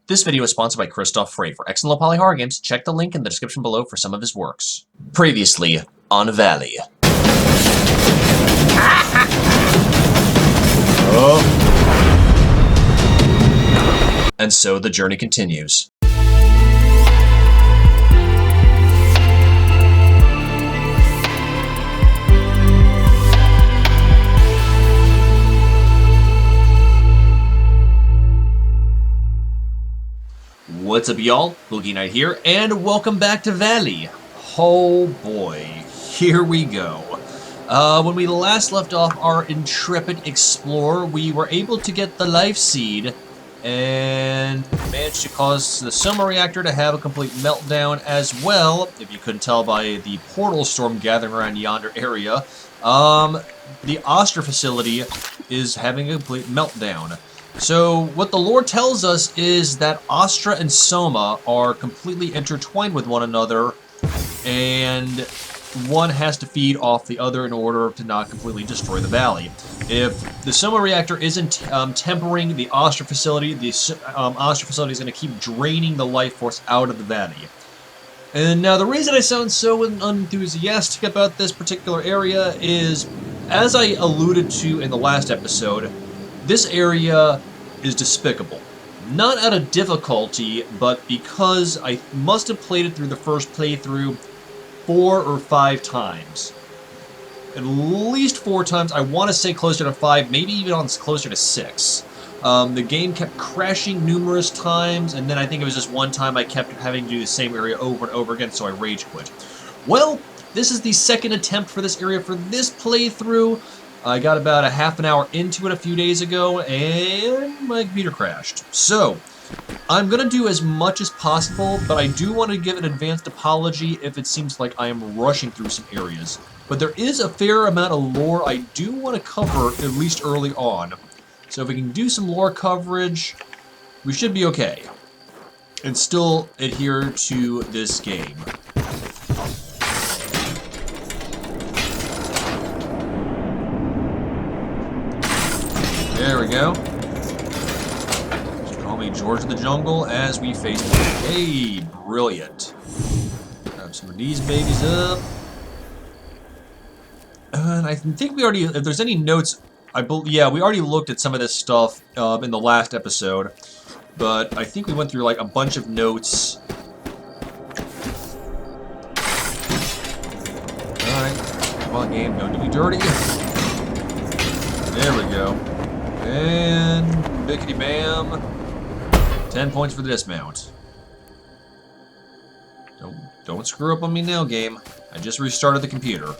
This video is sponsored by Christoph Frey. For excellent poly horror games, check the link in the description below for some of his works. Previously on Valley. Oh. And so the journey continues. What's up, y'all? Boogie Knight here, and welcome back to Valley. Oh boy, here we go. When we last left off our intrepid explorer, we were able to get the life seed and managed to cause the summer reactor to have a complete meltdown as well. If you couldn't tell by the portal storm gathering around yonder area, the Astra facility is having a complete meltdown. So, what the lore tells us is that Astra and Soma are completely intertwined with one another, and one has to feed off the other in order to not completely destroy the valley. If the Soma reactor isn't tempering the Astra facility, the Astra facility is going to keep draining the life force out of the valley. And now, the reason I sound so unenthusiastic about this particular area is, as I alluded to in the last episode, this area is despicable. Not out of difficulty, but because I must have played it through the first playthrough 4 or 5 times. At least 4 times. I want to say closer to 5, maybe even on closer to 6. The game kept crashing numerous times, and then I think it was just one time I kept having to do the same area over and over again, so I rage quit. Well, this is the second attempt for this area for this playthrough. I got about a half an hour into it a few days ago, and my computer crashed. So, I'm going to do as much as possible, but I do want to give an advanced apology if it seems like I am rushing through some areas. But there is a fair amount of lore I do want to cover, at least early on. So if we can do some lore coverage, we should be okay. And still adhere to this game. There we go. Just call me George of the Jungle as we face the Hey, brilliant. Grab some of these babies up. And I think we already, if there's any notes, yeah, we already looked at some of this stuff in the last episode. But I think we went through like a bunch of notes. Alright, come on game, don't do me dirty. There we go. And bickety bam. 10 points for the dismount. Don't screw up on me now, game. I just restarted the computer.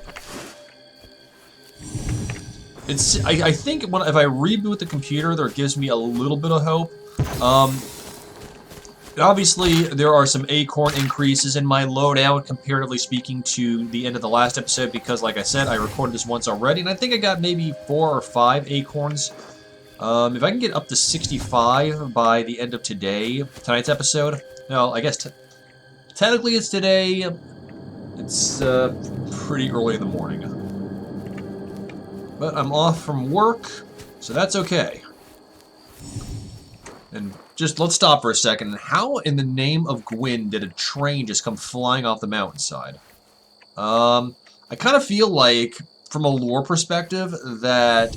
I think if I reboot the computer, there gives me a little bit of hope. Obviously, there are some acorn increases in my loadout, comparatively speaking, to the end of the last episode, because, like I said, I recorded this once already, and I think I got maybe 4 or 5 acorns. If I can get up to 65 by the end of tonight's episode, well, I guess technically it's today, it's pretty early in the morning. But I'm off from work, so that's okay. And just, let's stop for a second. How in the name of Gwyn did a train just come flying off the mountainside? I kind of feel like, from a lore perspective, that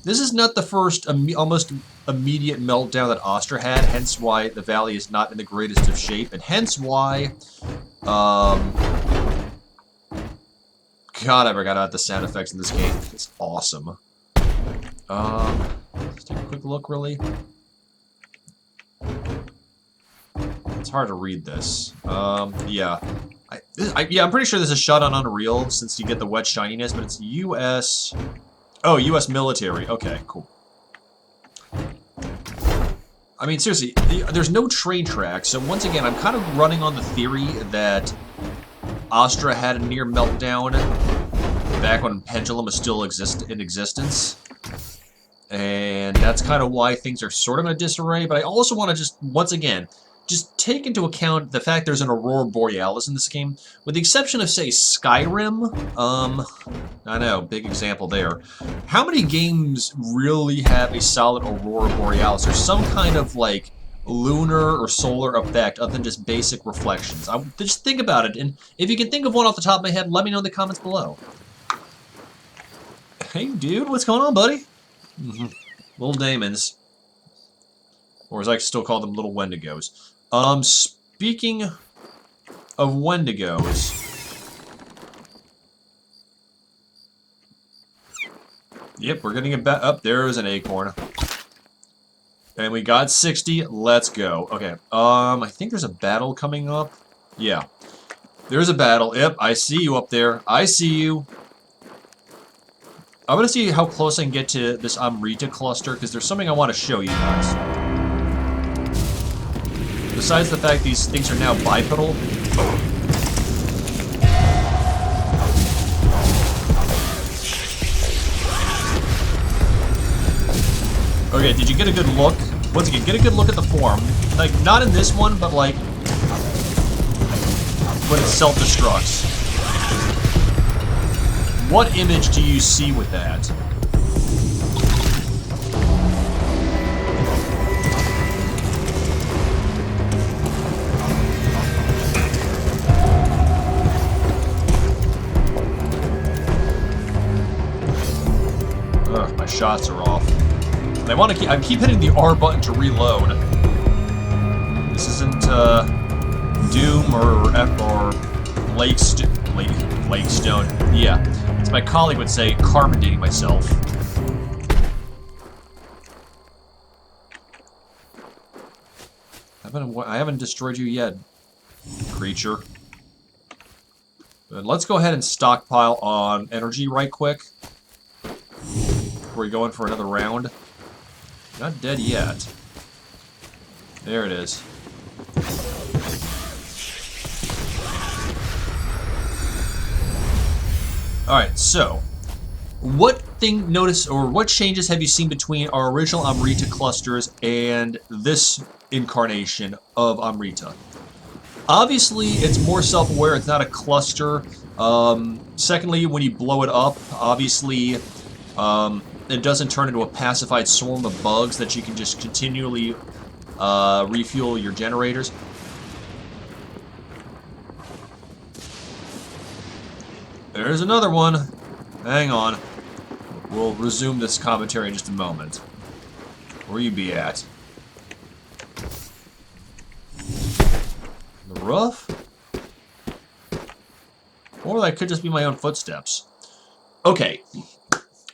this is not the first almost immediate meltdown that Astra had, hence why the valley is not in the greatest of shape, and hence why, God, I forgot about the sound effects in this game. It's awesome. Let's take a quick look, really. It's hard to read this. Yeah. I'm pretty sure this is shot on Unreal, since you get the wet shininess, but it's US... Oh, US military. Okay, cool. I mean, seriously, there's no train track, so once again, I'm kind of running on the theory that Astra had a near meltdown back when Pendulum was still in existence. And that's kind of why things are sort of in a disarray, but I also want to just, once again, just take into account the fact there's an Aurora Borealis in this game. With the exception of, say, Skyrim, I know, big example there. How many games really have a solid Aurora Borealis or some kind of, like, lunar or solar effect other than just basic reflections. Just think about it, and if you can think of one off the top of my head, let me know in the comments below. Hey, dude, what's going on, buddy? Little Damons. Or as I still call them, little Wendigos. Speaking of Wendigos... Yep, we're getting it back up. There is an acorn. And we got 60. Let's go. Okay. I think there's a battle coming up. Yeah. There's a battle. Yep, I see you up there. I see you. I'm going to see how close I can get to this Amrita cluster, because there's something I want to show you guys. Besides the fact these things are now bipedal. Okay, did you get a good look? Once again, get a good look at the form. Like, not in this one, but like when it self-destructs. What image do you see with that? Ugh, my shots are off. I want to I keep hitting the R button to reload. This isn't Doom or Lakestone. Yeah, as my colleague would say, carbonating myself. I haven't destroyed you yet, creature. But let's go ahead and stockpile on energy right quick. Before we go in for another round. Not dead yet. There it is. Alright, so what changes have you seen between our original Amrita clusters and this incarnation of Amrita? Obviously, it's more self-aware, it's not a cluster. Secondly, when you blow it up, obviously, it doesn't turn into a pacified swarm of bugs that you can just continually refuel your generators. There's another one. Hang on. We'll resume this commentary in just a moment. Where you be at? The roof? Or that could just be my own footsteps. Okay.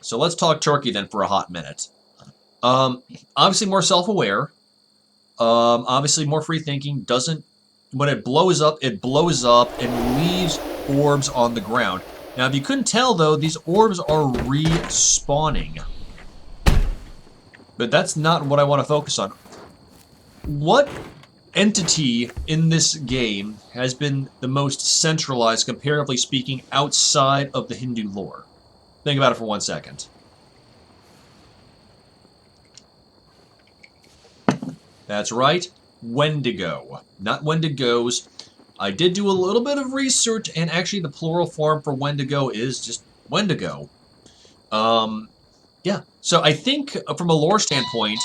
So let's talk turkey then for a hot minute. Obviously more self-aware. Obviously more free-thinking. When it blows up and leaves orbs on the ground. Now, if you couldn't tell, though, these orbs are respawning. But that's not what I want to focus on. What entity in this game has been the most centralized, comparatively speaking, outside of the Hindu lore? Think about it for 1 second. That's right, Wendigo. Not Wendigos. I did do a little bit of research, and actually the plural form for Wendigo is just Wendigo. Yeah, so I think from a lore standpoint,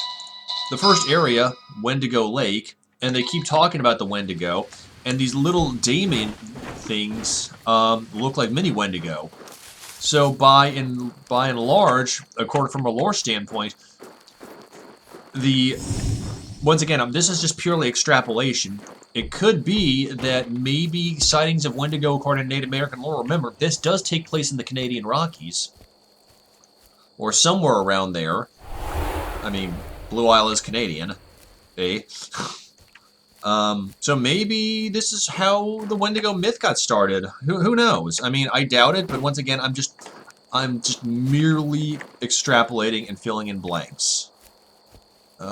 the first area, Wendigo Lake, and they keep talking about the Wendigo, and these little daemon things look like mini Wendigo. So by and large, according from a lore standpoint, once again, this is just purely extrapolation. It could be that maybe sightings of Wendigo according to Native American lore, remember, this does take place in the Canadian Rockies. Or somewhere around there. I mean, Blue Isle is Canadian. Eh? So maybe this is how the Wendigo myth got started. Who knows? I mean, I doubt it, but once again, I'm just merely extrapolating and filling in blanks. We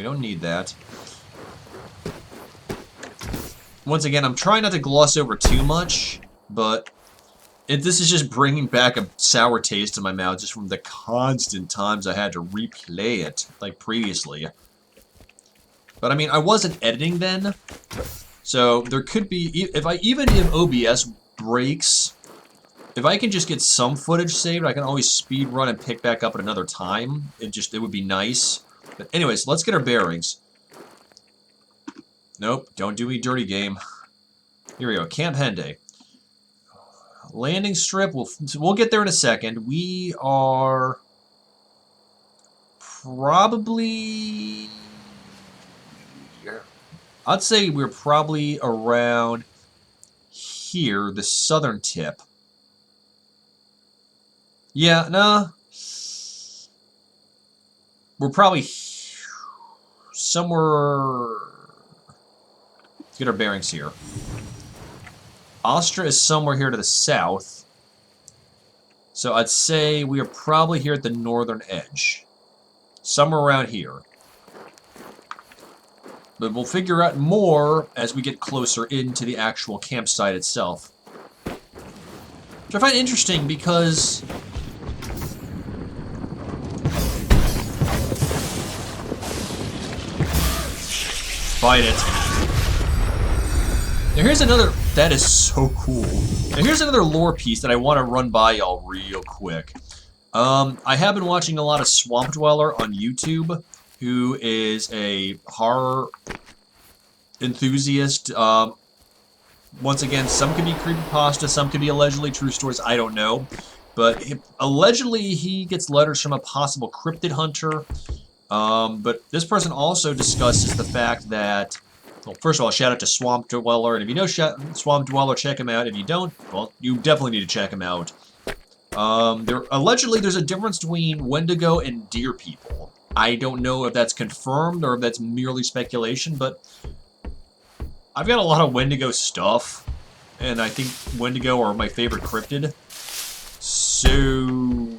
don't need that. Once again, I'm trying not to gloss over too much, but this is just bringing back a sour taste in my mouth just from the constant times I had to replay it, like previously. But I mean, I wasn't editing then, so there could be, even if OBS breaks, if I can just get some footage saved, I can always speed run and pick back up at another time. It would be nice. But anyways, let's get our bearings. Nope, don't do me dirty game. Here we go, Camp Henday. Landing strip, we'll get there in a second. We are probably... I'd say we're probably around here, the southern tip. Yeah, no. We're probably somewhere... Let's get our bearings here. Austria is somewhere here to the south. So I'd say we are probably here at the northern edge. Somewhere around here. But we'll figure out more as we get closer into the actual campsite itself. Which I find interesting because... Fight it. Now here's another... That is so cool. Now here's another lore piece that I want to run by y'all real quick. I have been watching a lot of Swamp Dweller on YouTube, who is a horror enthusiast. Once again, some could be creepypasta, some could be allegedly true stories, I don't know. But allegedly he gets letters from a possible cryptid hunter. But this person also discusses the fact that, well, first of all, shout out to Swamp Dweller, and if you know Swamp Dweller, check him out. If you don't, well, you definitely need to check him out. Allegedly, there's a difference between Wendigo and deer people. I don't know if that's confirmed or if that's merely speculation, but I've got a lot of Wendigo stuff, and I think Wendigo are my favorite cryptid. So,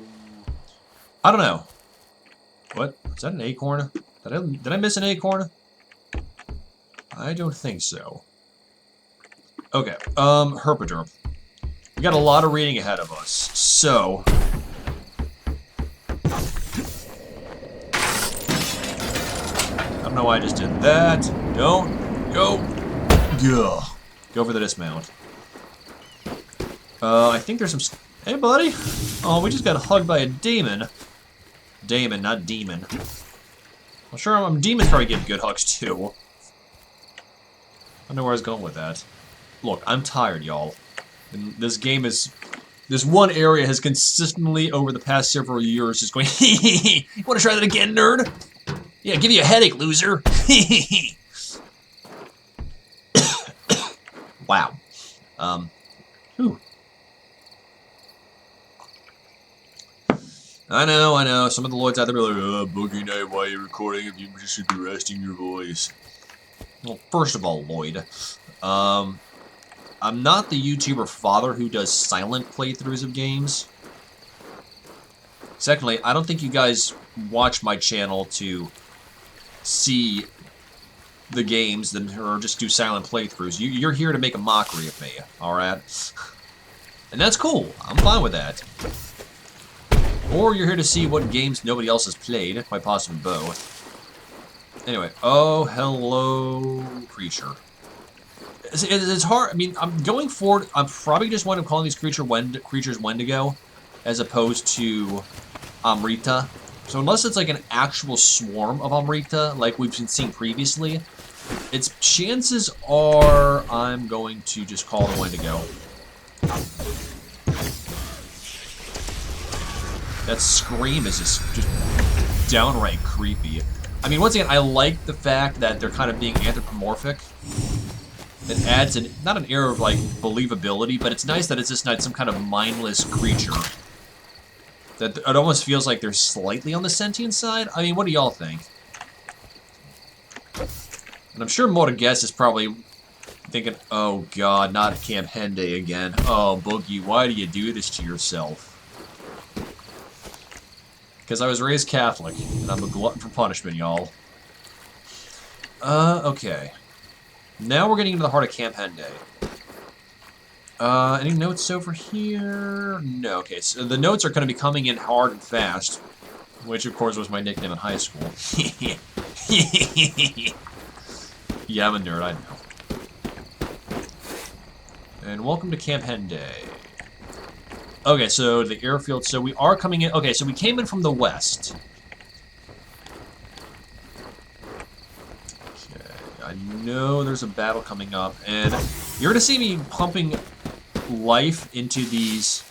I don't know. What? Is that an acorn? Did I miss an acorn? I don't think so. Okay, Herpaderp. We got a lot of reading ahead of us, so... I don't know why I just did that. Don't. Go. Go. Go for the dismount. I think there's some... Hey, buddy. Oh, we just got hugged by a demon. Damon, not demon. Well, sure, demons probably give good hugs, too. I don't know where I was going with that. Look, I'm tired, y'all. And this game is... This one area has consistently, over the past several years, just going, hee. You want to try that again, nerd? Yeah, give you a headache, loser. Wow. Whew. I know. Some of the Lloyds out there be like, oh, Boogie Night, why are you recording if you should be resting your voice? Well, first of all, Lloyd, I'm not the YouTuber father who does silent playthroughs of games. Secondly, I don't think you guys watch my channel to see the games or just do silent playthroughs. You're here to make a mockery of me, alright? And that's cool. I'm fine with that. Or you're here to see what games nobody else has played, quite possibly both. Anyway, oh, hello, creature. It's hard. I mean, I'm going forward. I'm probably just want to call these creatures Wendigo, as opposed to Amrita. So unless it's like an actual swarm of Amrita, like we've been seeing previously, its chances are I'm going to just call it a Wendigo. That scream is just downright creepy. I mean, once again, I like the fact that they're kind of being anthropomorphic. It adds not an air of, like, believability, but it's nice that it's just not some kind of mindless creature. That it almost feels like they're slightly on the sentient side. I mean, what do y'all think? And I'm sure Mortagues is probably thinking, oh god, not Camp Henday again. Oh, Boogie, why do you do this to yourself? Because I was raised Catholic, and I'm a glutton for punishment, y'all. Okay. Now we're getting into the heart of Camp Henday. Any notes over here? No, okay, so the notes are going to be coming in hard and fast, which, of course, was my nickname in high school. Yeah, I'm a nerd, I know. And welcome to Camp Henday. Okay, so the airfield, so we are coming in, okay, so we came in from the west. I know there's a battle coming up, and you're gonna see me pumping life into these.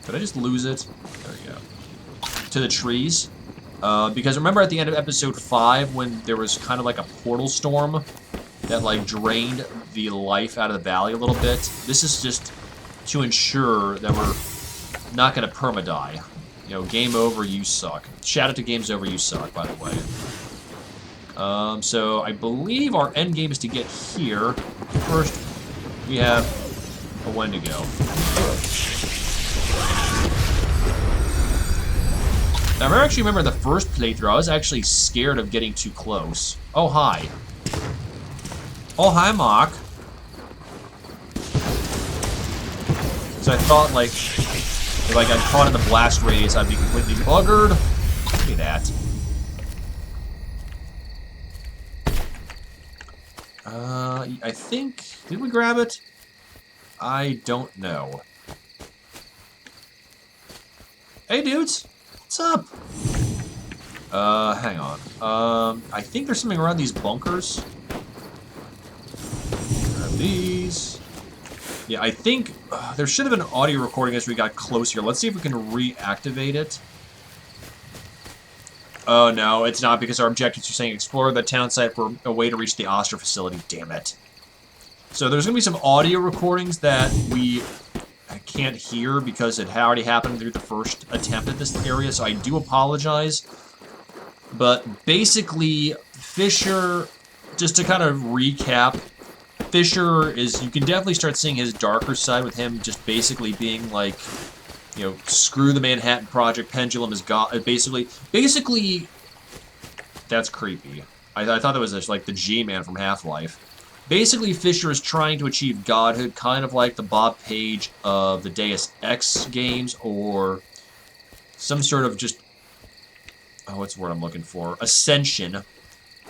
Did I just lose it? There we go. To the trees. Because remember at the end of episode 5 when there was kind of like a portal storm that like drained the life out of the valley a little bit? This is just to ensure that we're not going to perma-die. You know, game over, you suck. Shout out to Games Over, you suck, by the way. So I believe our end game is to get here. First, we have a Wendigo. Now, I actually remember the first playthrough, I was actually scared of getting too close. Oh, hi. Oh, hi, Mark. So I thought, like, if I got caught in the blast radius, I'd be completely buggered. Look at that. I think... Did we grab it? I don't know. Hey, dudes. What's up? Hang on. I think there's something around these bunkers. Grab these. Yeah, I think there should have been an audio recording as we got close here. Let's see if we can reactivate it. Oh, no, it's not because our objectives are saying explore the town site for a way to reach the Ostra facility. Damn it. So there's going to be some audio recordings that I can't hear because it already happened through the first attempt at this area, so I do apologize. But basically, Fisher, just to kind of recap, Fisher is, you can definitely start seeing his darker side with him just basically being like, you know, screw the Manhattan Project, Pendulum is God, basically, that's creepy. I thought that was just like the G-Man from Half-Life. Basically, Fisher is trying to achieve godhood, kind of like the Bob Page of the Deus Ex games, or some sort of just, oh, what's the word I'm looking for? Ascension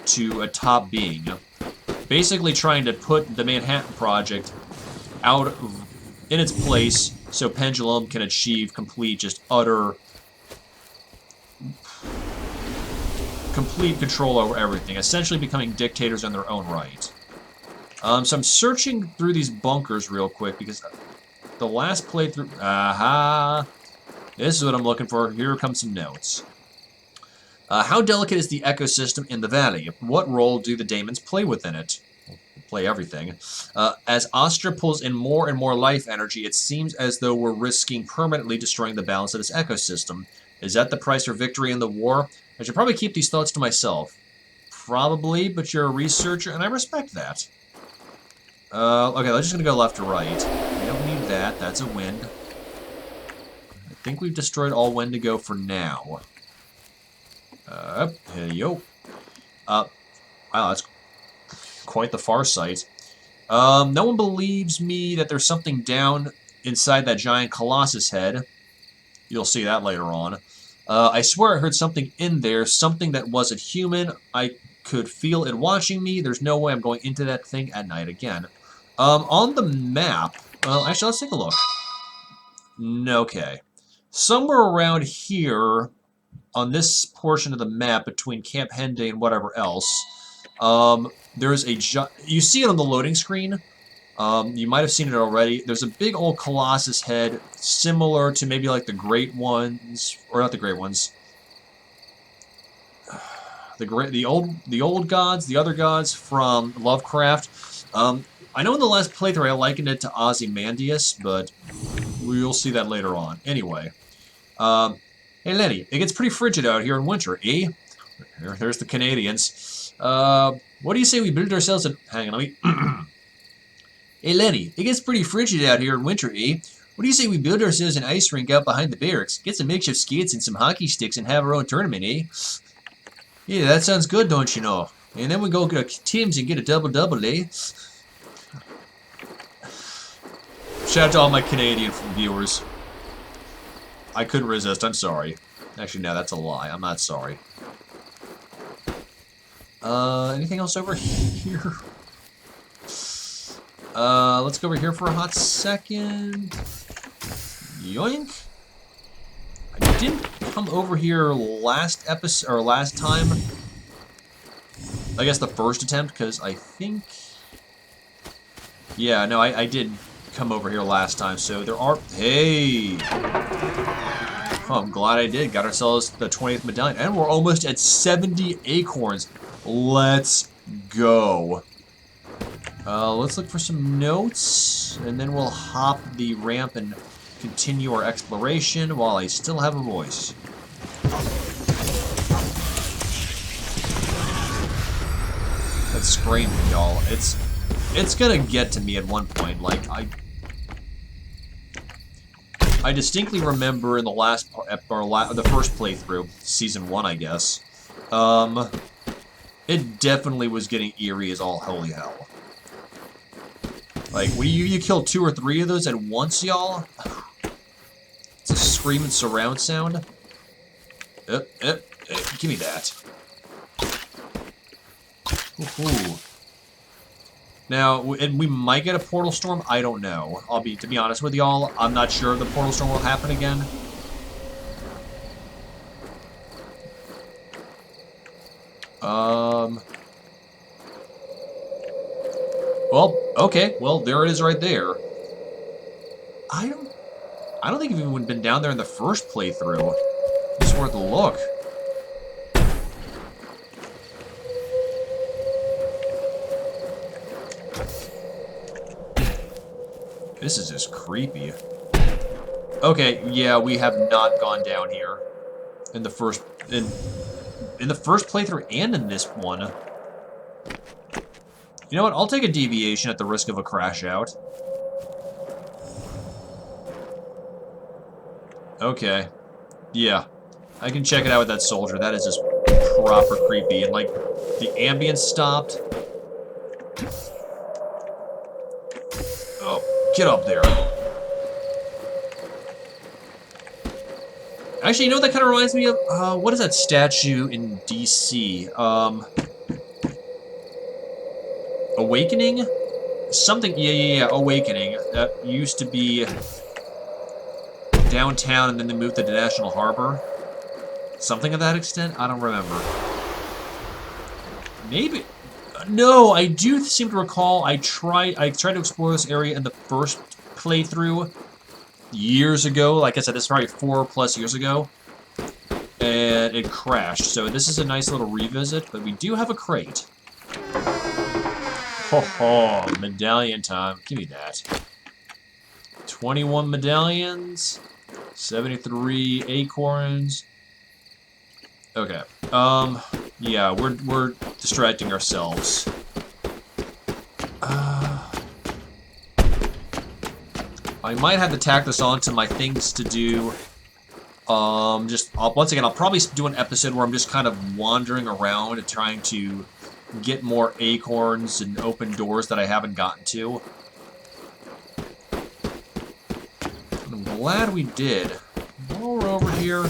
to a top being. Basically trying to put the Manhattan Project out in its place so Pendulum can achieve complete control over everything, essentially becoming dictators in their own right. So I'm searching through these bunkers real quick because the last playthrough... Aha! This is what I'm looking for. Here come some notes. How delicate is the ecosystem in the valley? What role do the daemons play within it? Play everything. As Ostra pulls in more and more life energy, it seems as though we're risking permanently destroying the balance of this ecosystem. Is that the price for victory in the war? I should probably keep these thoughts to myself. Probably, but you're a researcher, and I respect that. Okay, I'm just gonna go left to right. We don't need that. That's a wind. I think we've destroyed all Wendigo for now. Yo. Wow, that's quite the far sight. No one believes me that there's something down inside that giant Colossus head. You'll see that later on. I swear I heard something in there, something that wasn't human. I could feel it watching me. There's no way I'm going into that thing at night again. On the map, actually, let's take a look. Okay. Somewhere around here, on this portion of the map, between Camp Henday and whatever else, there's a... You see it on the loading screen. You might have seen it already. There's a big old Colossus head, similar to maybe like the Great Ones, or not the Great Ones. The old gods, the other gods from Lovecraft. I know in the last playthrough I likened it to Ozymandias, but we'll see that later on. Anyway, hey Lenny, it gets pretty frigid out here in winter, eh? There's the Canadians. What do you say we build ourselves a... Hang on, let me... Hey Lenny, it gets pretty frigid out here in winter, eh? What do you say we build ourselves an ice rink out behind the barracks, get some makeshift skates and some hockey sticks and have our own tournament, eh? Yeah, that sounds good, don't you know? And then we go to Tim's and get a double-double, eh? Shout out to all my Canadian viewers. I couldn't resist, I'm sorry. Actually, no, that's a lie. I'm not sorry. Anything else over here? Let's go over here for a hot second. Yoink. I didn't come over here last episode, or last time. I guess the first attempt, because I think... Yeah, no, I did come over here last time, so there are... Hey! Oh, I'm glad I did. Got ourselves the 20th medallion. And we're almost at 70 acorns. Let's go. Let's look for some notes, and then we'll hop the ramp and continue our exploration while I still have a voice. That's screaming, y'all. It's gonna get to me at one point. Like, I distinctly remember in the last the first playthrough, season 1, I guess. It definitely was getting eerie as all holy hell. Like, when you kill 2 or 3 of those at once, y'all. It's a screaming surround sound. Give me that. Ooh. Now, and we might get a portal storm. I don't know. To be honest with y'all, I'm not sure if the portal storm will happen again. Well, okay. Well, there it is right there. I don't think we've even been down there in the first playthrough. It's worth a look. This is just creepy. Okay, yeah, we have not gone down here in the first in the first playthrough and in this one. You know what? I'll take a deviation at the risk of a crash out. Okay. Yeah. I can check it out with that soldier. That is just proper creepy. And, like, the ambience stopped. Oh, get up there. Actually, you know what that kind of reminds me of? What is that statue in DC? Awakening? Something, yeah, Awakening. That used to be downtown, and then they moved to the National Harbor. Something of that extent? I don't remember. Maybe. No, I do seem to recall I tried to explore this area in the first playthrough years ago. Like I said, this is probably 4+ years ago. And it crashed. So this is a nice little revisit, but we do have a crate. Ho ho, medallion time. Give me that. 21 medallions, 73 acorns. Okay. Yeah, we're distracting ourselves. I might have to tack this on to my things to do. Once again, I'll probably do an episode where I'm just kind of wandering around and trying to get more acorns and open doors that I haven't gotten to. I'm glad we did. While we're over here,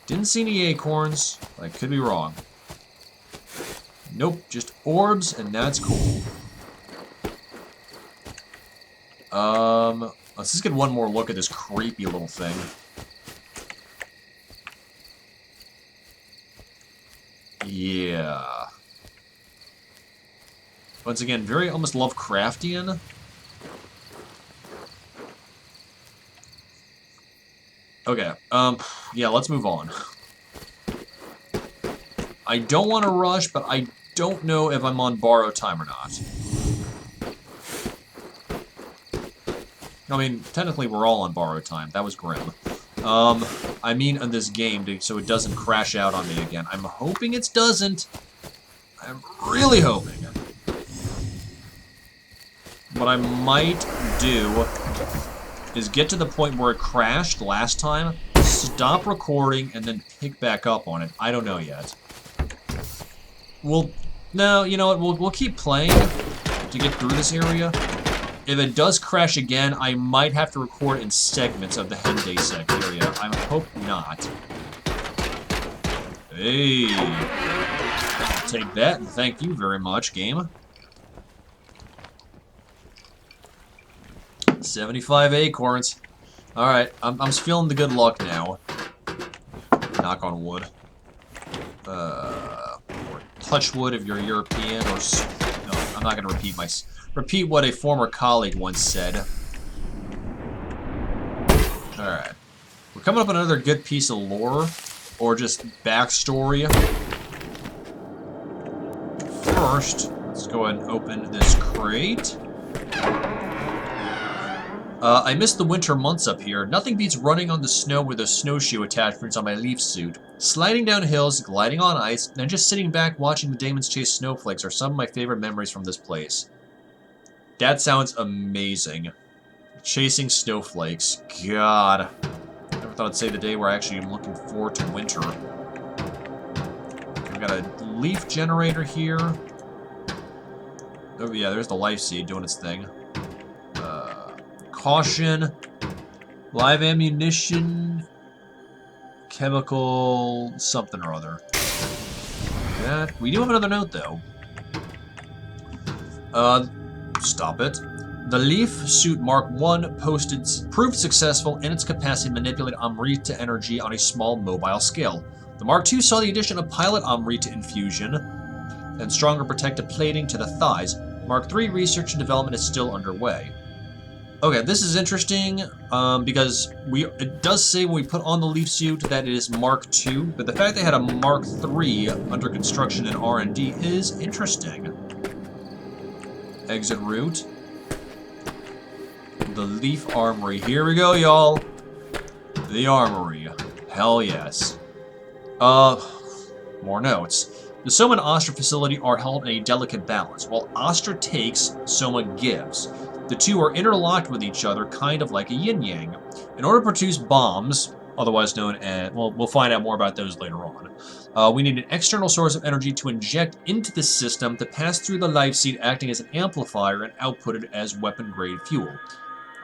didn't see any acorns. I could be wrong. Nope, just orbs, and that's cool. Let's just get one more look at this creepy little thing. Yeah. Once again, very almost Lovecraftian. Okay, yeah, let's move on. I don't want to rush, but I don't know if I'm on borrowed time or not. I mean, technically we're all on borrowed time. That was grim. I mean in this game, so it doesn't crash out on me again. I'm hoping it doesn't. I'm really hoping. What I might do is get to the point where it crashed last time, stop recording, and then pick back up on it. I don't know yet. No, you know what? We'll keep playing to get through this area. If it does crash again, I might have to record in segments of the Henday Sect area. I hope not. Hey. I'll take that, and thank you very much, game. 75 acorns. Alright, I'm feeling the good luck now. Knock on wood. touch wood if you're European, or no, I'm not going to repeat what a former colleague once said. All right, we're coming up with another good piece of lore, or just backstory. First, let's go ahead and open this crate. I missed the winter months up here. Nothing beats running on the snow with those snowshoe attachments on my leaf suit. Sliding down hills, gliding on ice, and just sitting back watching the Daemons chase snowflakes are some of my favorite memories from this place. That sounds amazing. Chasing snowflakes. God. Never thought I'd say the day where I actually am looking forward to winter. We've got a leaf generator here. Oh yeah, there's the life seed doing its thing. Caution, live ammunition, chemical something or other. That we do have another note though. Stop it. The Leaf Suit Mark I proved successful in its capacity to manipulate Amrita energy on a small mobile scale. The Mark II saw the addition of pilot Amrita infusion and stronger protective plating to the thighs. Mark III research and development is still underway. Okay, this is interesting because it does say when we put on the Leaf Suit that it is Mark II, but the fact they had a Mark III under construction in R&D is interesting. Exit route. The Leaf Armory. Here we go, y'all. The Armory. Hell yes. More notes. The Soma and Astra facility are held in a delicate balance. While Astra takes, Soma gives. The two are interlocked with each other, kind of like a yin-yang. In order to produce bombs, otherwise known as, well, we'll find out more about those later on, we need an external source of energy to inject into the system to pass through the life seed, acting as an amplifier and outputted as weapon-grade fuel.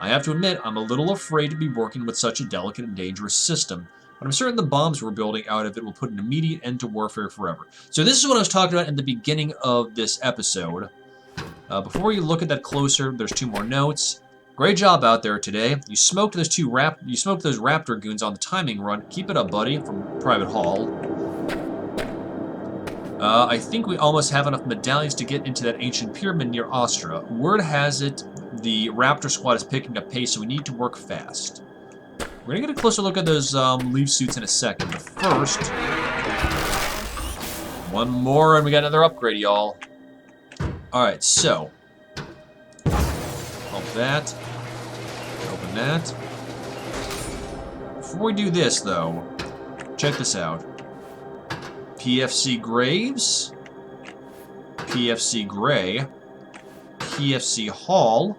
I have to admit, I'm a little afraid to be working with such a delicate and dangerous system, but I'm certain the bombs we're building out of it will put an immediate end to warfare forever. So this is what I was talking about in the beginning of this episode. Before you look at that closer, there's two more notes. Great job out there today. You smoked those raptor goons on the timing run. Keep it up, buddy. From Private Hall. I think we almost have enough medallions to get into that ancient pyramid near Astra. Word has it the raptor squad is picking up pace, so we need to work fast. We're gonna get a closer look at those leaf suits in a second, but first, one more and we got another upgrade, y'all. Alright, so, open that, open that. Before we do this, though, check this out. PFC Graves, PFC Gray, PFC Hall,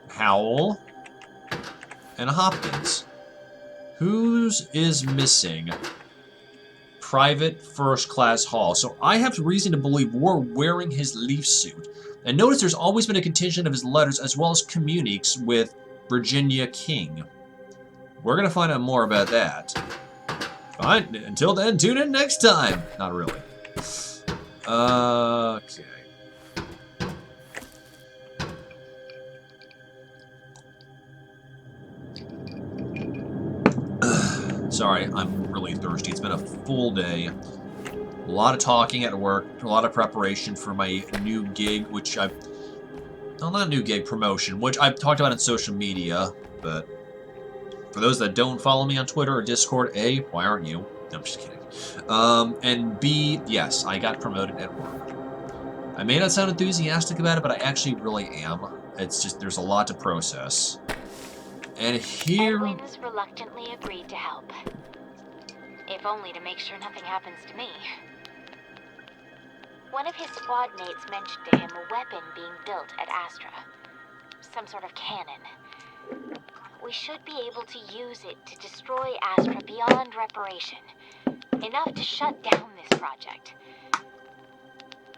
Howell, and Hopkins. Whose is missing? Private First Class Hall. So I have reason to believe we're wearing his leaf suit. And notice there's always been a contingent of his letters as well as communiques with Virginia King. We're going to find out more about that. Fine. Until then, tune in next time. Not really. Okay. Sorry, I'm really thirsty. It's been a full day. A lot of talking at work, a lot of preparation for my new gig, which I've... Well, not new gig, promotion, which I've talked about on social media, but for those that don't follow me on Twitter or Discord, A, why aren't you? No, I'm just kidding. And B, yes, I got promoted at work. I may not sound enthusiastic about it, but I actually really am. It's just, there's a lot to process. And here... Edwin's reluctantly agreed to help. If only to make sure nothing happens to me. One of his squad mates mentioned to him a weapon being built at Astra. Some sort of cannon. We should be able to use it to destroy Astra beyond reparation. Enough to shut down this project.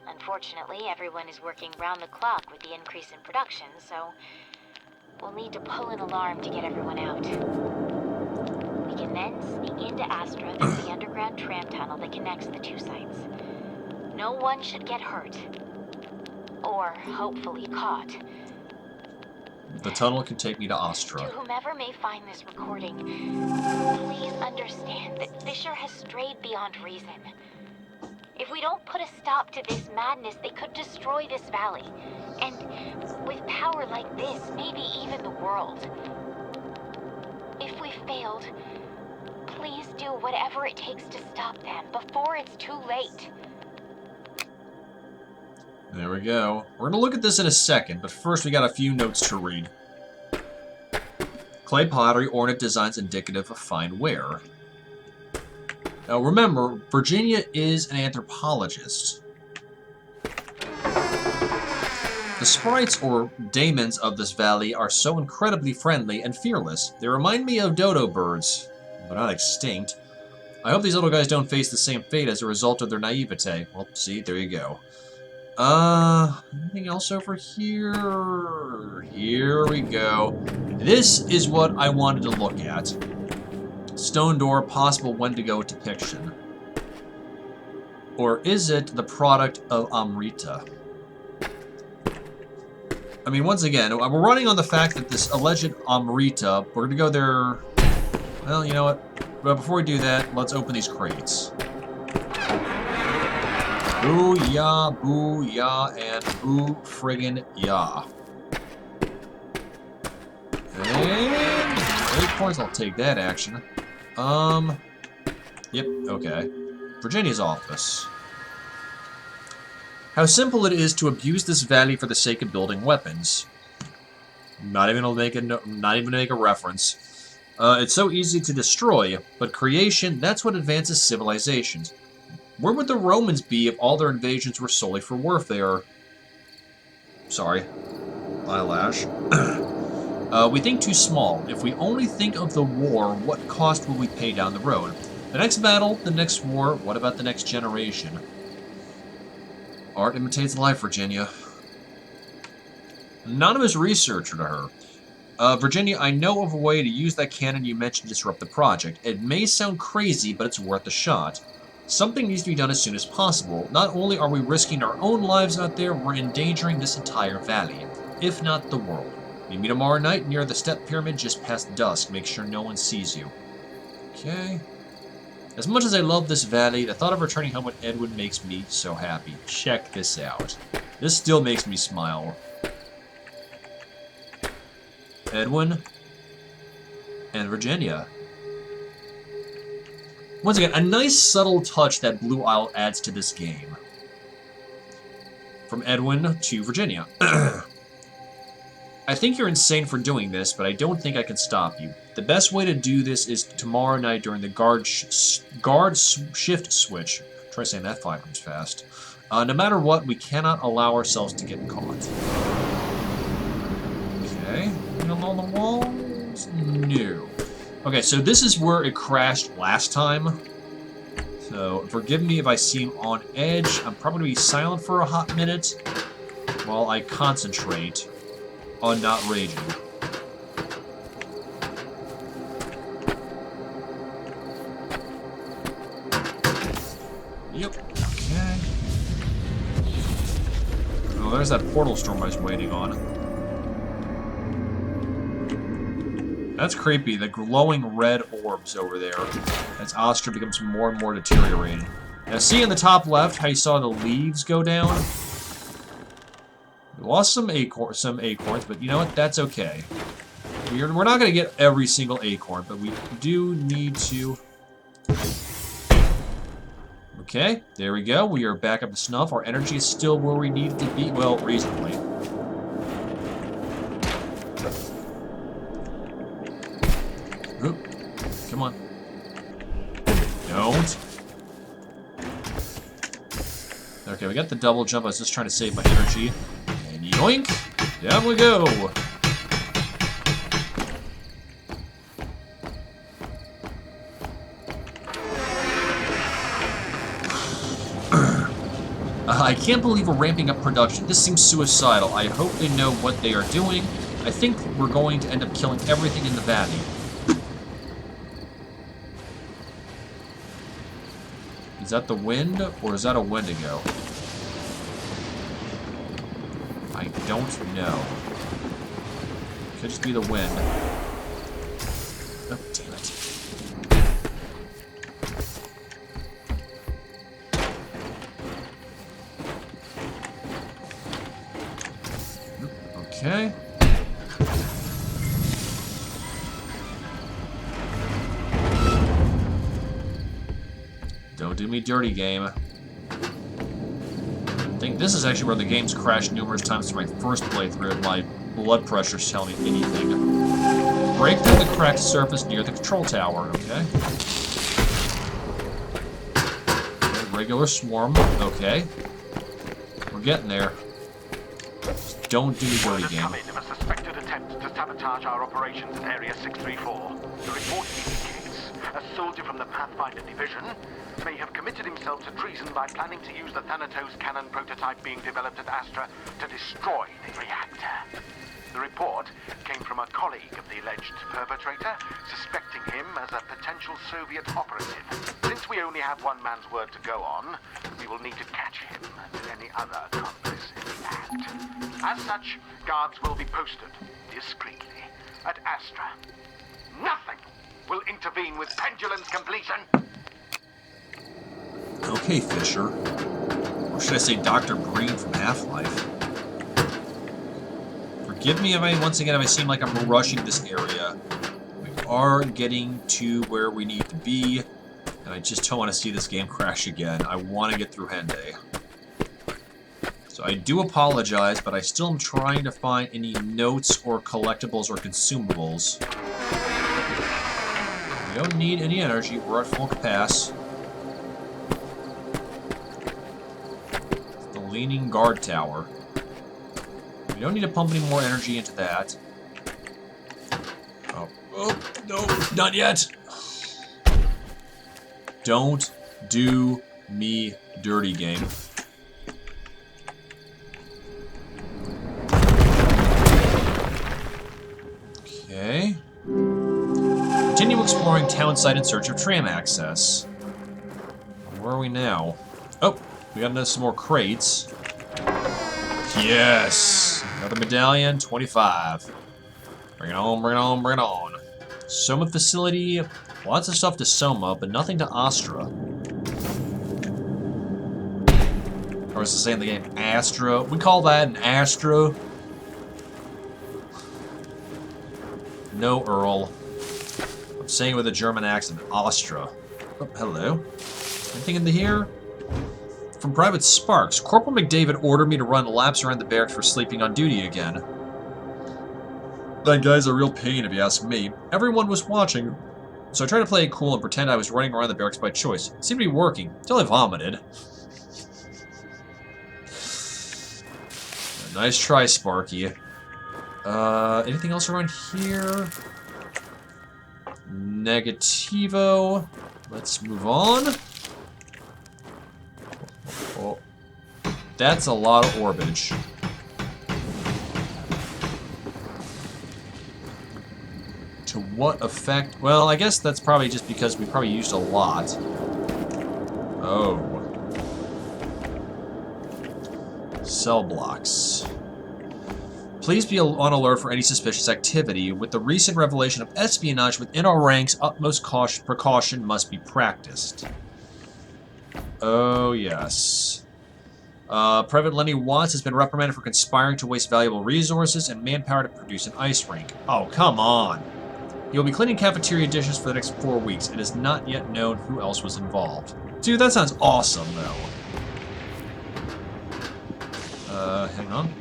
Unfortunately, everyone is working round the clock with the increase in production, so we'll need to pull an alarm to get everyone out. We can then sneak into Astra through the underground tram tunnel that connects the two sites. No one should get hurt. Or, hopefully, caught. The tunnel can take me to Astra. To whomever may find this recording, please understand that Fisher has strayed beyond reason. we don't put a stop to this madness, they could destroy this valley. And with power like this, maybe even the world. If we failed, please do whatever it takes to stop them before it's too late. There we go. We're going to look at this in a second, but first we got a few notes to read. Clay pottery, ornate designs indicative of fine wear. Now remember, Virginia is an anthropologist. The sprites, or daemons, of this valley are so incredibly friendly and fearless. They remind me of dodo birds, but not extinct. I hope these little guys don't face the same fate as a result of their naivete. Well, see, there you go. Anything else over here? Here we go. This is what I wanted to look at. Stone door, possible Wendigo depiction. Or is it the product of Amrita? I mean, once again, we're running on the fact that this alleged Amrita, we're gonna go there. Well, you know what? But before we do that, let's open these crates. Booyah, booyah, and boo friggin' yah. And 8 points, I'll take that action. Yep, okay. Virginia's office. How simple it is to abuse this valley for the sake of building weapons. Not even to make a reference. It's so easy to destroy, but creation, that's what advances civilizations. Where would the Romans be if all their invasions were solely for warfare? Sorry. Eyelash. We think too small. If we only think of the war, what cost will we pay down the road? The next battle, the next war, what about the next generation? Art imitates life, Virginia. Anonymous researcher to her. Virginia, I know of a way to use that cannon you mentioned to disrupt the project. It may sound crazy, but it's worth a shot. Something needs to be done as soon as possible. Not only are we risking our own lives out there, we're endangering this entire valley, if not the world. Meet me tomorrow night near the Step Pyramid just past dusk. Make sure no one sees you. Okay. As much as I love this valley, the thought of returning home with Edwin makes me so happy. Check this out. This still makes me smile. Edwin and Virginia. Once again, a nice subtle touch that Blue Isle adds to this game. From Edwin to Virginia. I think you're insane for doing this, but I don't think I can stop you. The best way to do this is tomorrow night during the guard shift switch. Try saying that 5 times fast. No matter what, we cannot allow ourselves to get caught. Okay. Anything along the walls? No. Okay, so this is where it crashed last time. So forgive me if I seem on edge. I'm probably going to be silent for a hot minute while I concentrate on not raging. Yep. Okay. Oh, there's that portal storm I was waiting on. That's creepy, the glowing red orbs over there as Astra becomes more and more deteriorated. Now see in the top left how you saw the leaves go down? We lost some acorns, but you know what? That's okay. We're not going to get every single acorn, but we do need to... Okay, there we go. We are back up to snuff. Our energy is still where we need it to be. Well, reasonably. Oop. Come on. Don't. Okay, we got the double jump. I was just trying to save my energy. And yoink! Down we go! I can't believe we're ramping up production. This seems suicidal. I hope they know what they are doing. I think we're going to end up killing everything in the valley. Is that the wind, or is that a Wendigo? I don't know. Could just be the wind. Oh, damn it. Okay. Don't do me dirty, game. I think this is actually where the game's crashed numerous times through my first playthrough and my blood pressure's telling me anything. Break through the cracked surface near the control tower, okay? Regular swarm, okay. We're getting there. Just don't do me dirty, game. Come in of a suspected attempt to sabotage our operations in Area 634. The report indicates a soldier from the Pathfinder Division may have committed himself to treason by planning to use the Thanatos cannon prototype being developed at Astra to destroy the reactor. The report came from a colleague of the alleged perpetrator, suspecting him as a potential Soviet operative. Since we only have one man's word to go on, we will need to catch him and any other accomplice in the act. As such, guards will be posted discreetly at Astra. Nothing will intervene with Pendulum's completion. Okay, Fisher. Or should I say Dr. Green from Half-Life? Forgive me if once again, if I seem like I'm rushing this area. We are getting to where we need to be, and I just don't want to see this game crash again. I want to get through Henday. So I do apologize, but I still am trying to find any notes or collectibles or consumables. We don't need any energy. We're at full capacity. The Leaning Guard Tower. We don't need to pump any more energy into that. Oh, no, not yet. Don't do me dirty, game. Okay. Continue exploring townside in search of tram access. Where are we now? Oh, we got some more crates. Yes! Another medallion, 25. Bring it on, bring it on, bring it on. Soma facility, lots of stuff to Soma, but nothing to Astra. Or is it saying the game Astra? We call that an Astra. No, Earl. I'm saying it with a German accent, Astra. Oh, hello. Anything in the here? From Private Sparks, Corporal McDavid ordered me to run laps around the barracks for sleeping on duty again. That guy's a real pain if you ask me. Everyone was watching, so I tried to play it cool and pretend I was running around the barracks by choice. It seemed to be working, until I vomited. Nice try, Sparky. Anything else around here? Negativo. Let's move on. Oh, that's a lot of orbage. To what effect? Well, I guess that's probably just because we probably used a lot. Oh. Cell blocks. Please be on alert for any suspicious activity. With the recent revelation of espionage within our ranks, utmost precaution must be practiced. Oh, yes. Private Lenny Watts has been reprimanded for conspiring to waste valuable resources and manpower to produce an ice rink. Oh, come on. He will be cleaning cafeteria dishes for the next 4 weeks. It is not yet known who else was involved. Dude, that sounds awesome, though. Hang on.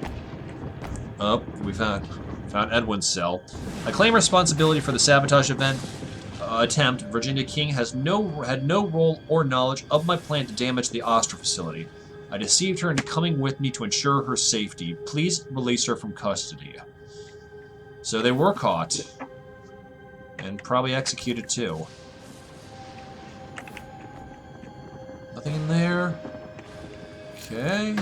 Oh, we found Edwin's cell. I claim responsibility for the sabotage attempt. Virginia King had no role or knowledge of my plan to damage the Astra facility. I deceived her into coming with me to ensure her safety. Please release her from custody. So they were caught. And probably executed too. Nothing in there. Okay.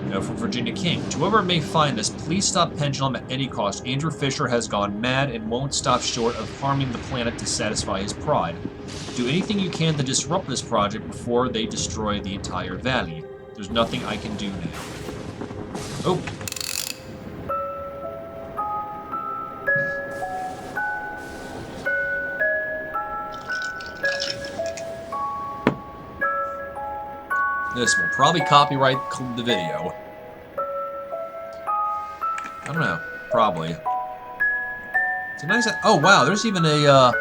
From Virginia King. To whoever may find this, please stop Pendulum at any cost. Andrew Fisher has gone mad and won't stop short of harming the planet to satisfy his pride. Do anything you can to disrupt this project before they destroy the entire valley. There's nothing I can do now. Oh. This will probably copyright the video. I don't know. Probably. It's a nice... Oh, wow. There's even a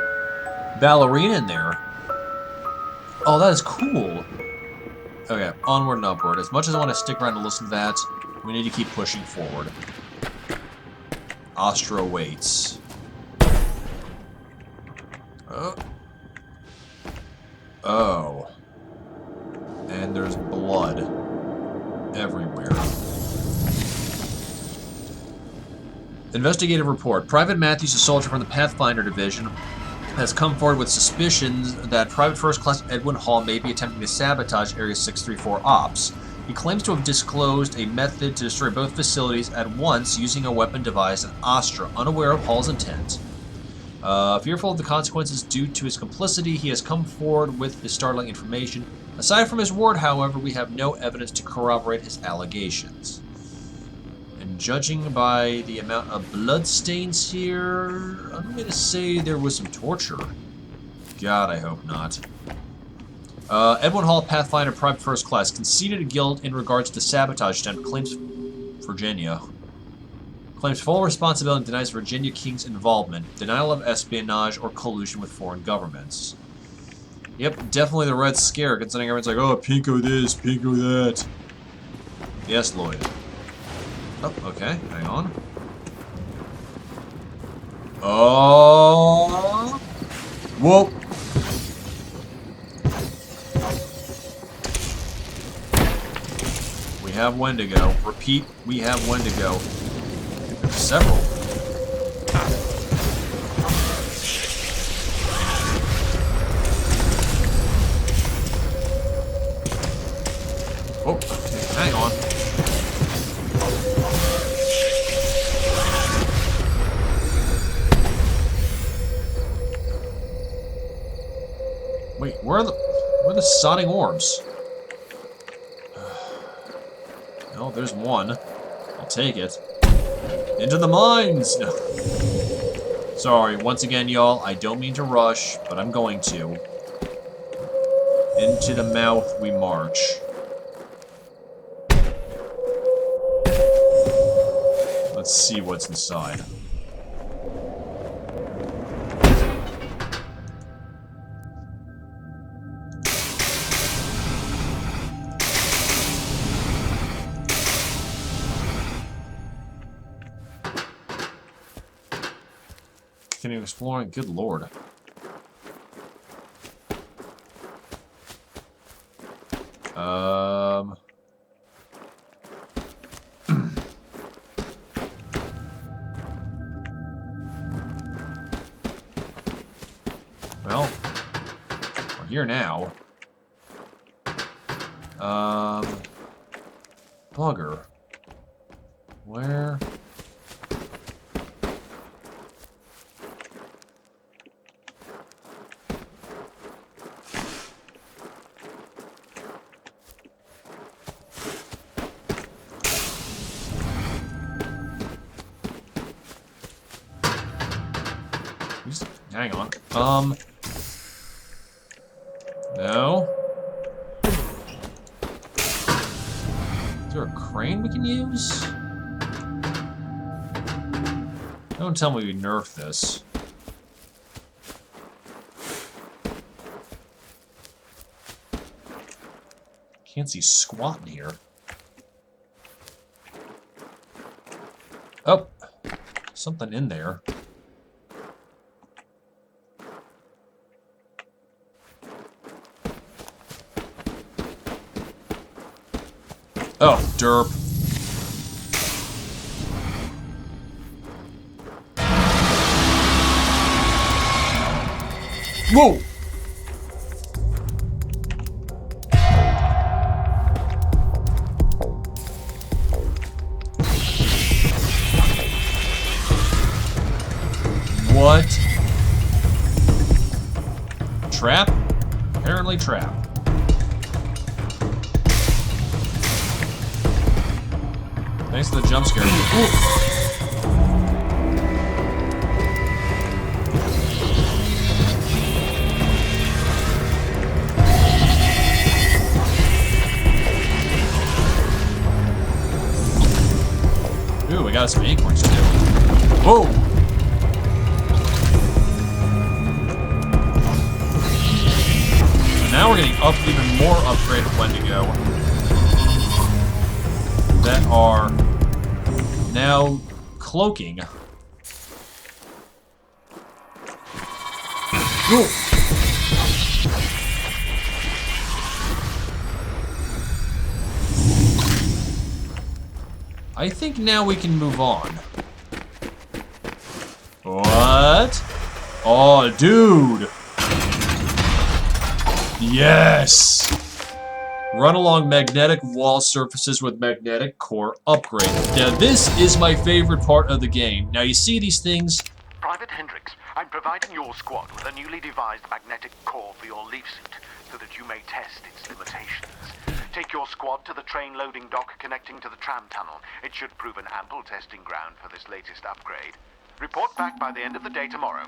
ballerina in there. Oh, that is cool. Okay, onward and upward. As much as I want to stick around and listen to that, we need to keep pushing forward. Astra waits. Oh. And there's blood everywhere. Investigative report. Private Matthews, a soldier from the Pathfinder Division, has come forward with suspicions that Private First Class Edwin Hall may be attempting to sabotage Area 634 ops. He claims to have disclosed a method to destroy both facilities at once using a weapon devised at Astra, unaware of Hall's intent. Fearful of the consequences due to his complicity, he has come forward with this startling information. Aside from his word, however, we have no evidence to corroborate his allegations. And judging by the amount of bloodstains here, I'm going to say there was some torture. God, I hope not. Edwin Hall, Pathfinder, Private First Class, conceded guilt in regards to the sabotage attempt, claims Virginia. Claims full responsibility and denies Virginia King's involvement, denial of espionage, or collusion with foreign governments. Yep, definitely the Red Scare, considering everyone's like, oh, Pinko this, Pinko that. Yes, Lloyd. Oh, okay, hang on. Oh! Whoa! We have Wendigo. Repeat, we have Wendigo. There's several. Oh, okay, hang on. Wait, where are the sodding orbs? Oh, there's one. I'll take it. Into the mines! No. Sorry, once again, y'all, I don't mean to rush, but I'm going to. Into the mouth we march. Let's see what's inside. Continue exploring. Good lord. Well, we're here now. Bugger. Where? Hang on. No. Is there a crane we can use? Don't tell me we nerfed this. Can't see squat in here. Oh, something in there. Oh, derp. Whoa! What? Trap? Apparently trap. Thanks to the jump scare. Ooh. got some acorns too. Whoa! So now we're getting up even more upgraded Wendigo that are now cloaking. Ooh. I think now we can move on. What? Oh, dude! Yes! Run along magnetic wall surfaces with magnetic core upgrade. Now, this is my favorite part of the game. Now, you see these things? Private Hendricks, I'm providing your squad with a newly devised magnetic core for your leaf suit so that you may test its limitations. Take your squad to the train loading dock connecting to the tram tunnel. It should prove an ample testing ground for this latest upgrade. Report back by the end of the day tomorrow.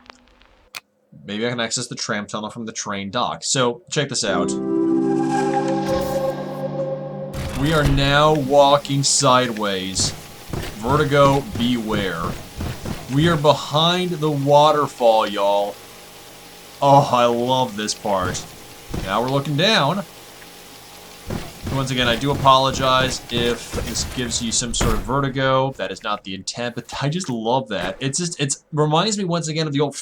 Maybe I can access the tram tunnel from the train dock. So, check this out. We are now walking sideways. Vertigo, beware. We are behind the waterfall, y'all. Oh, I love this part. Now we're looking down. Once again, I do apologize if this gives you some sort of vertigo. That is not the intent, but I just love that. It reminds me once again of the old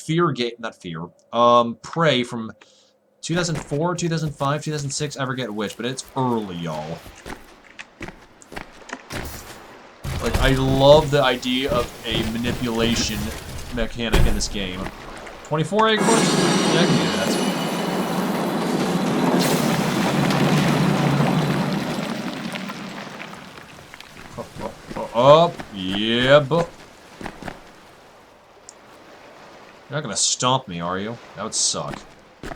Prey from 2004, 2005, 2006, I forget which, but it's early, y'all. Like, I love the idea of a manipulation mechanic in this game. 24 acorns? Yeah, I can do that. Up, yeah, but you're not gonna stomp me, are you? That would suck. More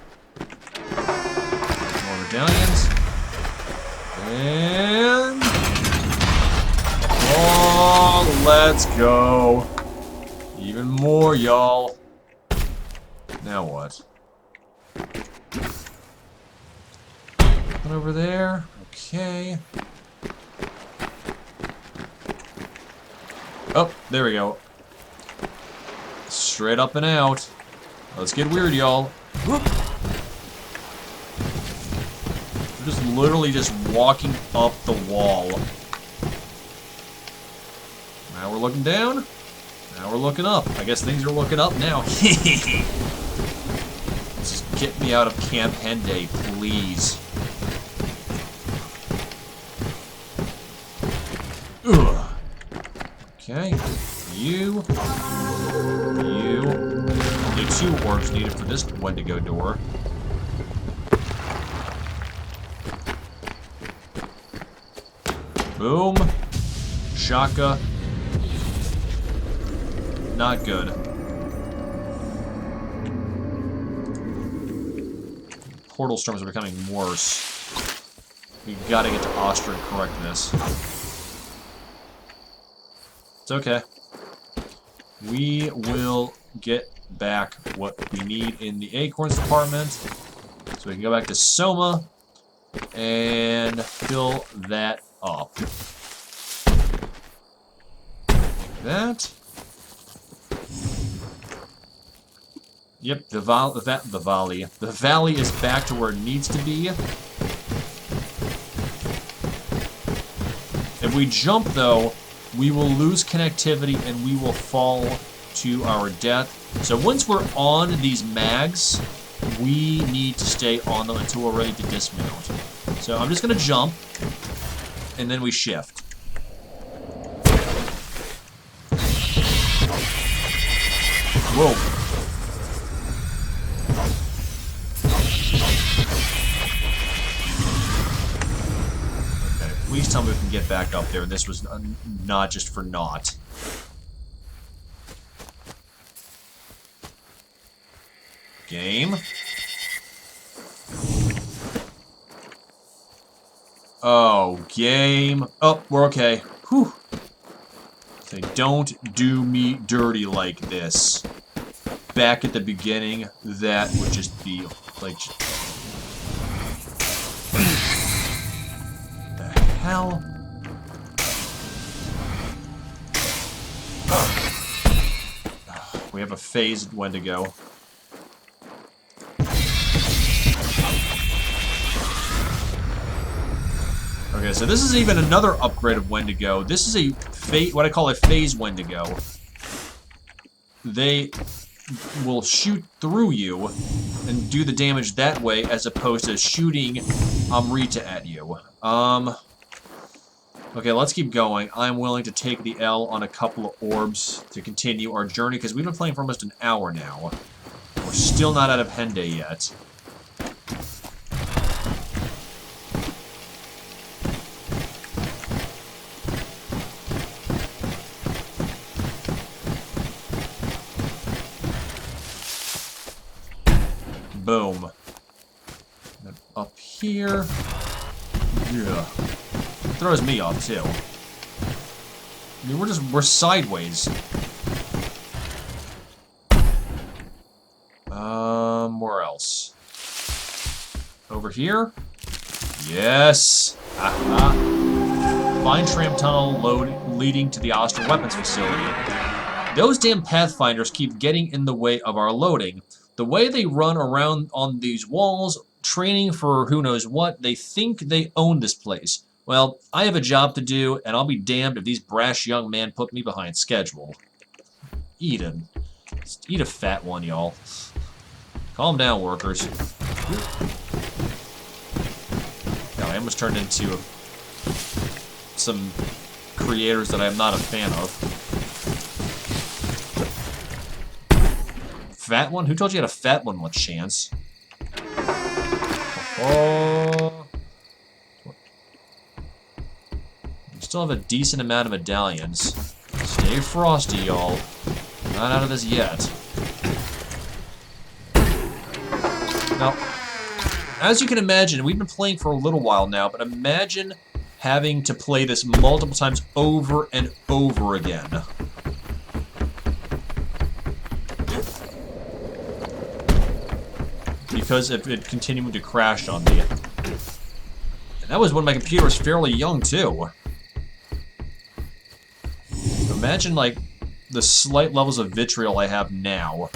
medallions. And oh, let's go. Even more, y'all. Now what? One over there. Okay. Oh, there we go. Straight up and out. Let's get weird, y'all. We're just literally just walking up the wall. Now we're looking down. Now we're looking up. I guess things are looking up now. Let's just get me out of Camp Henday, please. Ugh. Okay, you. Only 2 orbs needed for this Wendigo door. Boom. Shaka. Not good. Portal storms are becoming worse. We gotta get to Austria and correct this. It's okay. We will get back what we need in the acorns department. So we can go back to Soma and fill that up. Like that. Yep, the valley is back to where it needs to be. If we jump, though, we will lose connectivity and we will fall to our death. So once we're on these mags, we need to stay on them until we're ready to dismount. So I'm just going to jump, and then we shift. Whoa. Please tell me we can get back up there. This was not just for naught. Game. Oh, game. Oh, we're okay. Whew. Okay, don't do me dirty like this. Back at the beginning, that would just be like... hell? We have a phased Wendigo. Okay, so this is even another upgrade of Wendigo. This is a what I call a phase Wendigo. They will shoot through you and do the damage that way, as opposed to shooting Amrita at you. Okay, let's keep going. I'm willing to take the L on a couple of orbs to continue our journey, because we've been playing for almost an hour now. We're still not out of Henday yet. Boom. And up here. Yeah. Throws me off, too. I mean, we're sideways. Where else? Over here? Yes! Aha. Find tram tunnel leading to the Astra weapons facility. Those damn Pathfinders keep getting in the way of our loading. The way they run around on these walls, training for who knows what, they think they own this place. Well, I have a job to do, and I'll be damned if these brash young men put me behind schedule. Eat a fat one, y'all. Calm down, workers. Now, I almost turned into some creators that I am not a fan of. Fat one? Who told you had a fat one with chance? Oh. We still have a decent amount of medallions. Stay frosty, y'all. Not out of this yet. Now, as you can imagine, we've been playing for a little while now, but imagine having to play this multiple times over and over again. Because of it continuing to crash on me. And that was when my computer was fairly young, too. Imagine, like, the slight levels of vitriol I have now.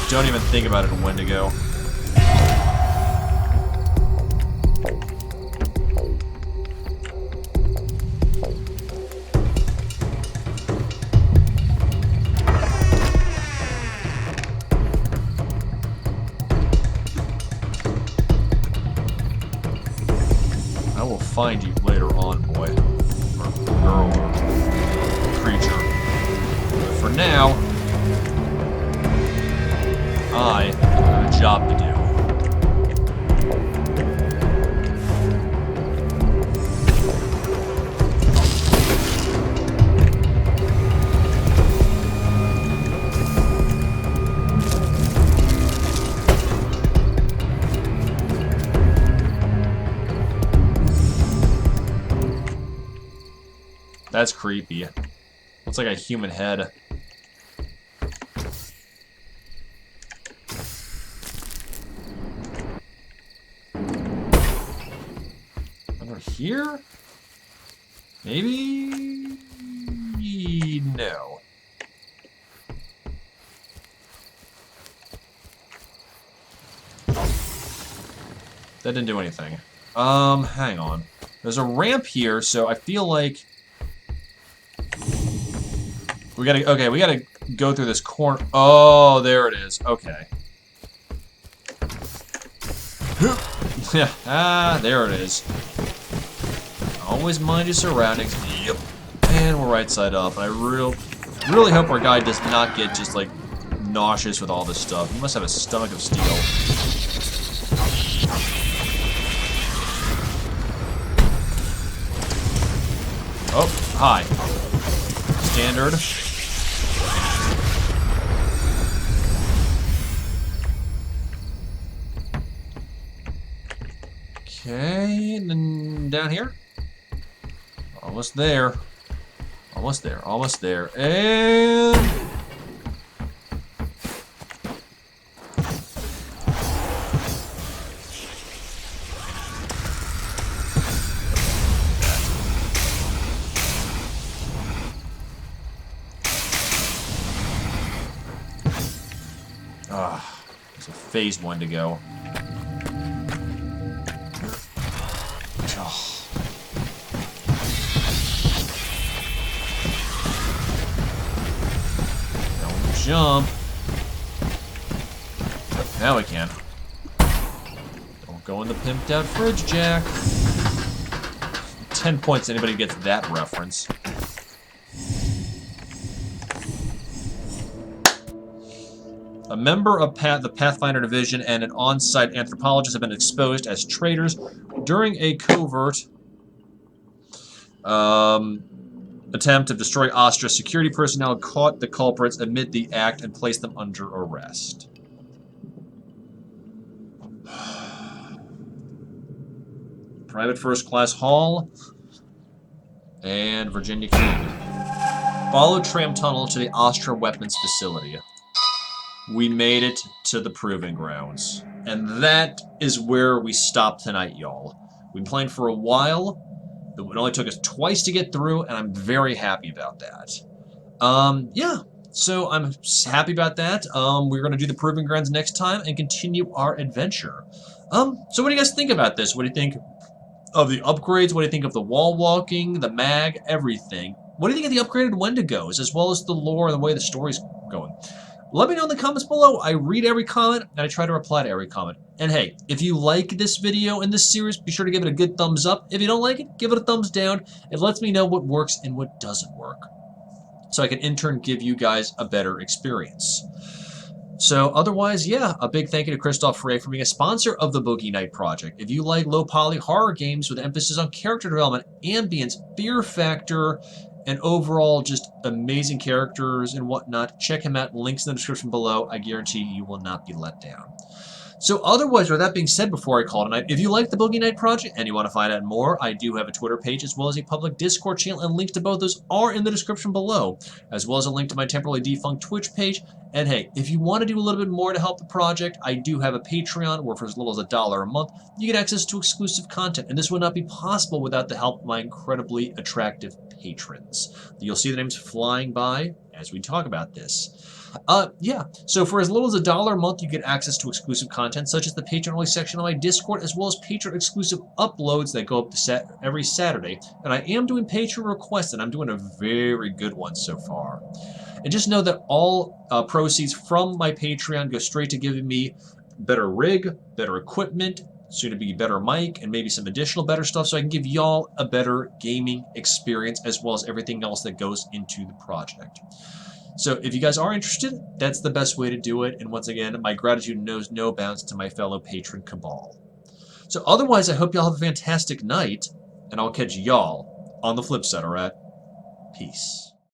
Don't even think about it, Wendigo. I will find you later on, boy. Or girl. Or creature. But for now, I have a job to do. That's creepy. Looks like a human head. Over here? Maybe? No. That didn't do anything. Hang on. There's a ramp here, so I feel like we gotta go through this corner. Oh, there it is. Okay. There it is. Always mind your surroundings. Yep. And we're right side up. And I really hope our guy does not get just, like, nauseous with all this stuff. He must have a stomach of steel. Oh, hi. Standard. Okay, and then down here. Almost there. Almost there. Almost there. And Ah, there's a phase 1 to go. Oh. Don't jump. Now we can. Don't go in the pimped out fridge, Jack. 10 points to anybody who gets that reference. A member of the Pathfinder Division and an on-site anthropologist have been exposed as traitors during a covert attempt to destroy Astra. Security personnel caught the culprits amid the act and placed them under arrest. Private First Class Hall and Virginia King. Follow tram tunnel to the Astra weapons facility. We made it to the proving grounds. And that is where we stopped tonight, y'all. We've been playing for a while. It only took us twice to get through, and I'm very happy about that. Yeah, so I'm happy about that. We're going to do the proving grounds next time and continue our adventure. So what do you guys think about this? What do you think of the upgrades? What do you think of the wall walking, the mag, everything? What do you think of the upgraded Wendigos, as well as the lore and the way the story's going? Let me know in the comments below. I read every comment, and I try to reply to every comment. And hey, if you like this video and this series, be sure to give it a good thumbs up. If you don't like it, give it a thumbs down. It lets me know what works and what doesn't work, so I can in turn give you guys a better experience. So otherwise, yeah, a big thank you to Christoph Frey for being a sponsor of the Boogie Night Project. If you like low-poly horror games with emphasis on character development, ambience, fear factor, and overall just amazing characters and whatnot, check him out. Links in the description below. I guarantee you will not be let down. So otherwise, with that being said, before I call tonight, if you like the Boogie Night Project and you want to find out more, I do have a Twitter page as well as a public Discord channel, and links to both those are in the description below, as well as a link to my temporarily defunct Twitch page. And hey, if you want to do a little bit more to help the project, I do have a Patreon where for as little as $1 a month, you get access to exclusive content, and this would not be possible without the help of my incredibly attractive patrons. You'll see the names flying by as we talk about this. Yeah, so for as little as $1 a month, you get access to exclusive content, such as the patron-only section of my Discord, as well as patron-exclusive uploads that go up every Saturday. And I am doing patron requests, and I'm doing a very good one so far. And just know that all proceeds from my Patreon go straight to giving me better rig, better equipment, soon to be better mic, and maybe some additional better stuff, so I can give y'all a better gaming experience, as well as everything else that goes into the project. So if you guys are interested, that's the best way to do it. And once again, my gratitude knows no bounds to my fellow patron cabal. So otherwise, I hope y'all have a fantastic night, and I'll catch y'all on the flip side, alright? Peace.